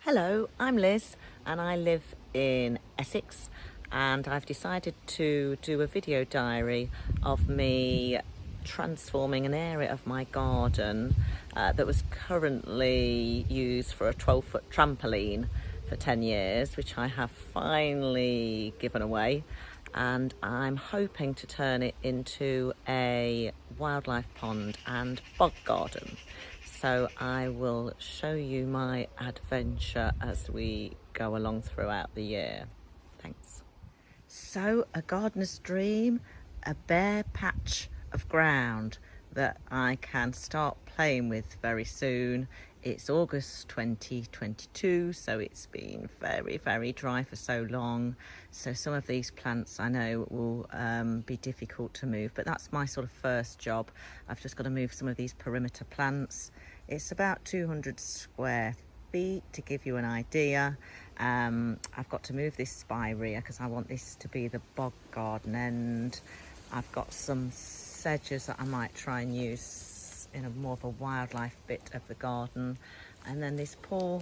Hello, I'm Liz and I live in Essex, and I've decided to do a video diary of me transforming an area of my garden that was currently used for a 12-foot trampoline for 10 years, which I have finally given away, and I'm hoping to turn it into a wildlife pond and bog garden. So I will show you my adventure as we go along throughout the year. Thanks. So a gardener's dream, a bare patch of ground that I can start playing with very soon. It's August 2022, so it's been very dry for so long. So some of these plants I know will be difficult to move, but that's my sort of first job. I've just got to move some of these perimeter plants. It's about 200 square feet to give you an idea. I've got to move this spirea because I want this to be the bog garden end. I've got some sedges that I might try and use in a more of a wildlife bit of the garden, and then this poor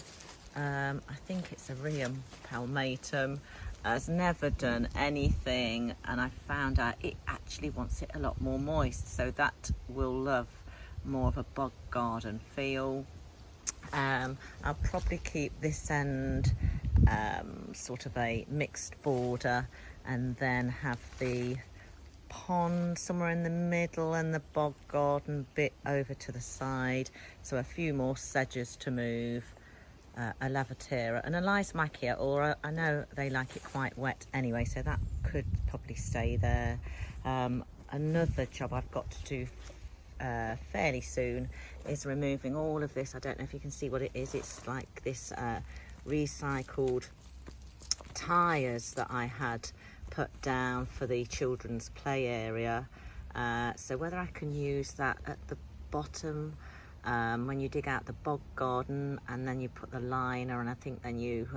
I think it's a Rheum palmatum has never done anything, and I found out it actually wants it a lot more moist, so that will love more of a bog garden feel. I'll probably keep this end sort of a mixed border, and then have the pond somewhere in the middle and the bog garden bit over to the side. So a few more sedges to move, a lavatera and a lysmachia, or I know they like it quite wet anyway, so that could probably stay there. Another job I've got to do fairly soon is removing all of this. I don't know if you can see what it is. It's like this recycled tyres that I had put down for the children's play area. So whether I can use that at the bottom when you dig out the bog garden, and then you put the liner, and I think then you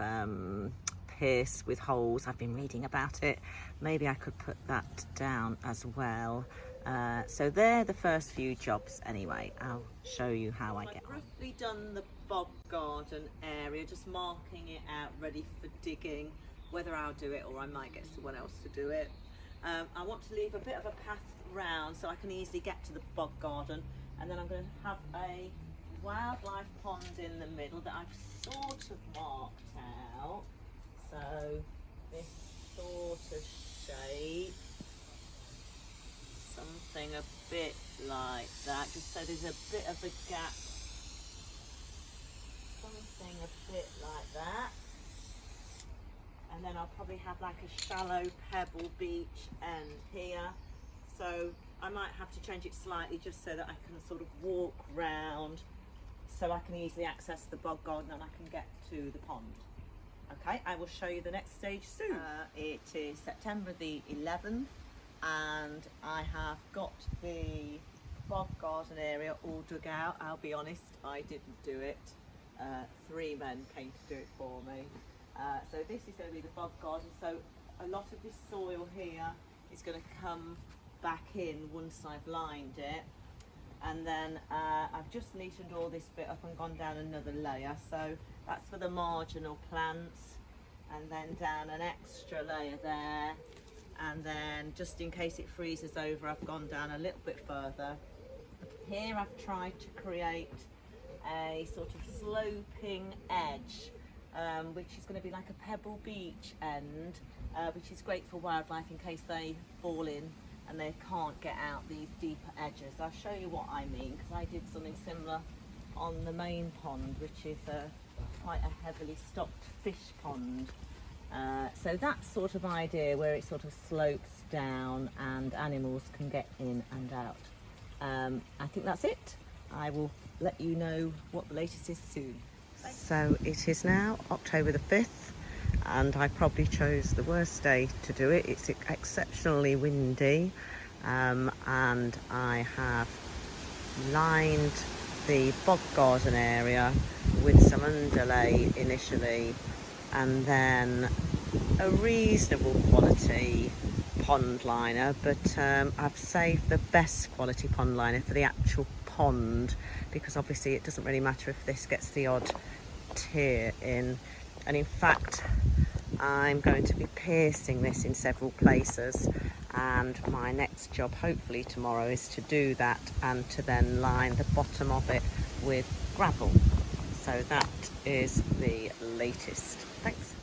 pierce with holes. I've been reading about it. Maybe I could put that down as well. So they're the first few jobs anyway. I'll show you how I get on. I've roughly done the bog garden area, just marking it out ready for digging. Whether I'll do it or I might get someone else to do it. I want to leave a bit of a path round so I can easily get to the bog garden, and then I'm going to have a wildlife pond in the middle that I've sort of marked out. So this sort of shape, something a bit like that, just so there's a bit of a gap, something a bit like that. And then I'll probably have like a shallow pebble beach end here. So I might have to change it slightly just so that I can sort of walk round, so I can easily access the bog garden and I can get to the pond. Okay, I will show you the next stage soon. It is September the 11th, and I have got the bog garden area all dug out. I'll be honest, I didn't do it. 3 men came to do it for me. So this is going to be the bog garden. So a lot of this soil here is going to come back in once I've lined it, and then I've just neatened all this bit up and gone down another layer. So that's for the marginal plants, and then down an extra layer there, and then just in case it freezes over, I've gone down a little bit further. Here I've tried to create a sort of sloping edge, which is going to be like a pebble beach end, which is great for wildlife in case they fall in and they can't get out these deeper edges. I'll show you what I mean, because I did something similar on the main pond, which is quite a heavily stocked fish pond. So that sort of idea where it sort of slopes down and animals can get in and out. I think that's it. I will let you know what the latest is soon. So it is now October the 5th, and I probably chose the worst day to do it. It's exceptionally windy, and I have lined the bog garden area with some underlay initially, and then a reasonable quality pond liner, but I've saved the best quality pond liner for the actual pond, because obviously it doesn't really matter if this gets the odd put here in, and in fact I'm going to be piercing this in several places, and my next job hopefully tomorrow is to do that and to then line the bottom of it with gravel. So that is the latest. Thanks.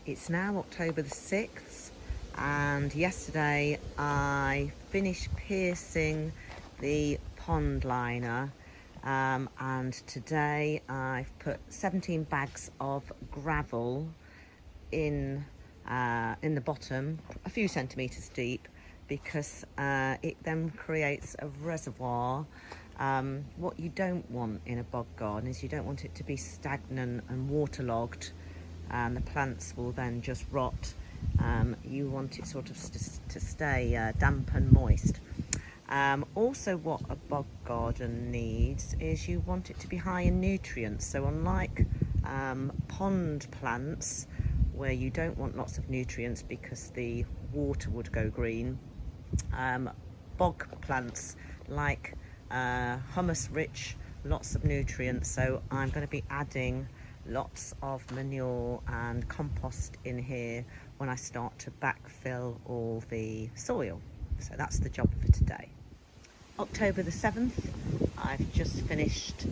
It's now October the 6th, and yesterday I finished piercing the pond liner, and today I've put 17 bags of gravel in the bottom, a few centimetres deep, because it then creates a reservoir. What you don't want in a bog garden is you don't want it to be stagnant and waterlogged, and the plants will then just rot. You want it sort of to stay damp and moist. Also, what a bog garden needs is you want it to be high in nutrients. So unlike pond plants, where you don't want lots of nutrients because the water would go green, bog plants like humus rich, lots of nutrients. So I'm going to be adding lots of manure and compost in here when I start to backfill all the soil. So that's the job for today. October the 7th, I've just finished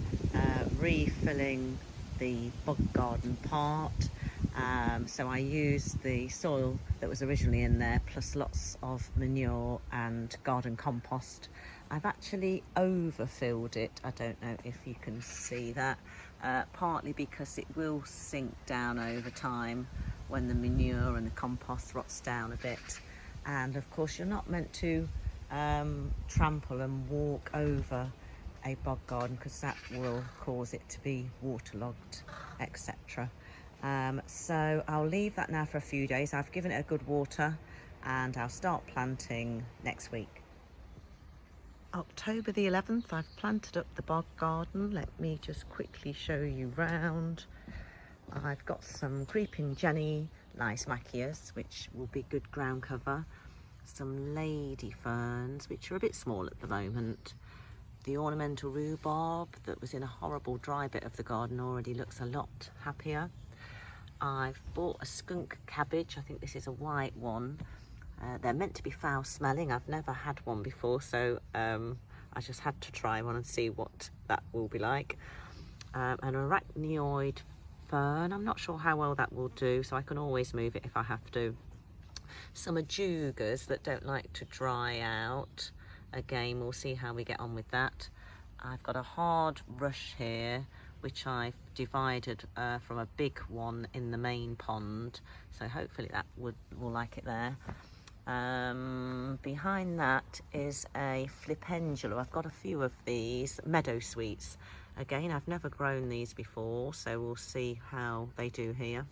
refilling the bog garden part. So I used the soil that was originally in there, plus lots of manure and garden compost. I've actually overfilled it. I don't know if you can see that, partly because it will sink down over time when the manure and the compost rots down a bit. And of course you're not meant to trample and walk over a bog garden, because that will cause it to be waterlogged, etc. So I'll leave that now for a few days. I've given it a good water, and I'll start planting next week. October the 11th, I've planted up the bog garden. Let me just quickly show you round. I've got some creeping Jenny Lysimachus, which will be good ground cover. Some lady ferns, which are a bit small at the moment. The ornamental rhubarb that was in a horrible dry bit of the garden already looks a lot happier. I've bought a skunk cabbage. I think this is a white one. They're meant to be foul smelling. I've never had one before, so I just had to try one and see what that will be like. An arachnoid fern. I'm not sure how well that will do, so I can always move it if I have to. Some ajugas that don't like to dry out. Again, we'll see how we get on with that. I've got a hard rush here, which I've divided from a big one in the main pond, so hopefully that will like it there. Behind that is a flipendula. I've got a few of these meadow sweets. Again, I've never grown these before, so we'll see how they do here.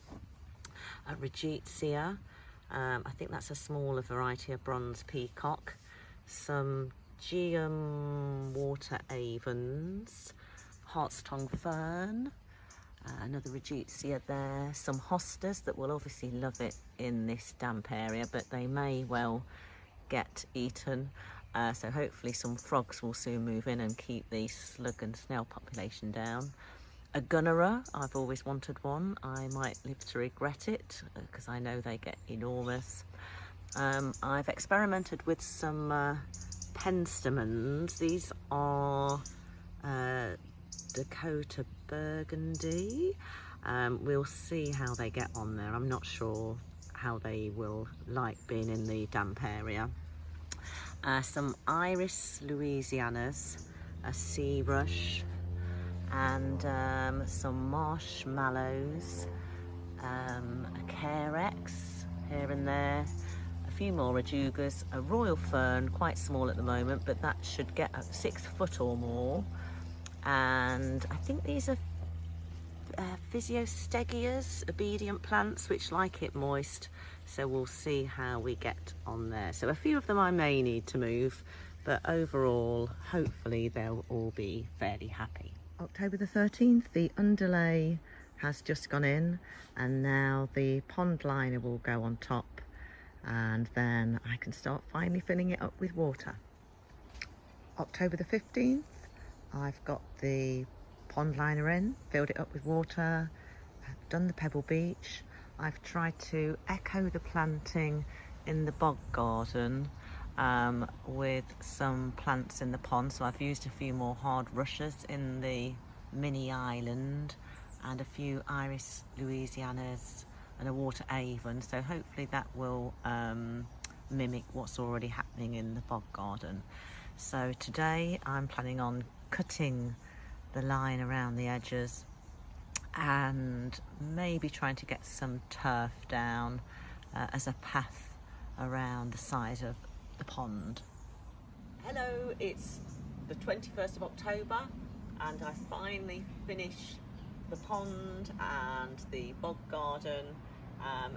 A regetia. I think that's a smaller variety of bronze peacock. Some geum water avens, heart's tongue fern, another regetia there. Some hostas that will obviously love it in this damp area, but they may well get eaten. So hopefully some frogs will soon move in and keep the slug and snail population down. A gunnera, I've always wanted one. I might live to regret it because I know they get enormous. I've experimented with some penstemons. These are Dakota burgundy. We'll see how they get on there. I'm not sure how they will like being in the damp area. Some iris louisianas, a sea rush, and some marshmallows, a carex here and there, a few more ajugas, a royal fern, quite small at the moment, but that should get up 6 foot or more. And I think these are physiostegias, obedient plants, which like it moist, so we'll see how we get on there. So a few of them I may need to move, but overall hopefully they'll all be fairly happy. October the 13th, the underlay has just gone in, and now the pond liner will go on top, and then I can start finally filling it up with water. October the 15th, I've got the pond liner in, filled it up with water, done the pebble beach. I've tried to echo the planting in the bog garden with some plants in the pond. So I've used a few more hard rushes in the mini island and a few Iris Louisianas and a water avon. So hopefully that will mimic what's already happening in the bog garden. So today I'm planning on cutting the line around the edges and maybe trying to get some turf down as a path around the side of the pond. Hello, it's the 21st of October and I finally finished the pond and the bog garden.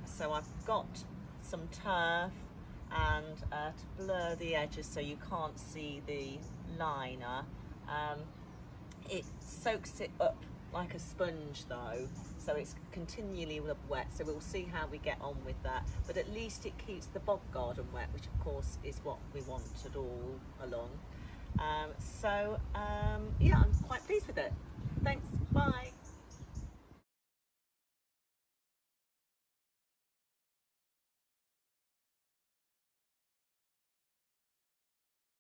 So I've got some turf and to blur the edges so you can't see the liner. It soaks it up like a sponge though, so it's continually wet, so we'll see how we get on with that, but at least it keeps the bog garden wet, which of course is what we wanted all along. Yeah, I'm quite pleased with it. Thanks, bye.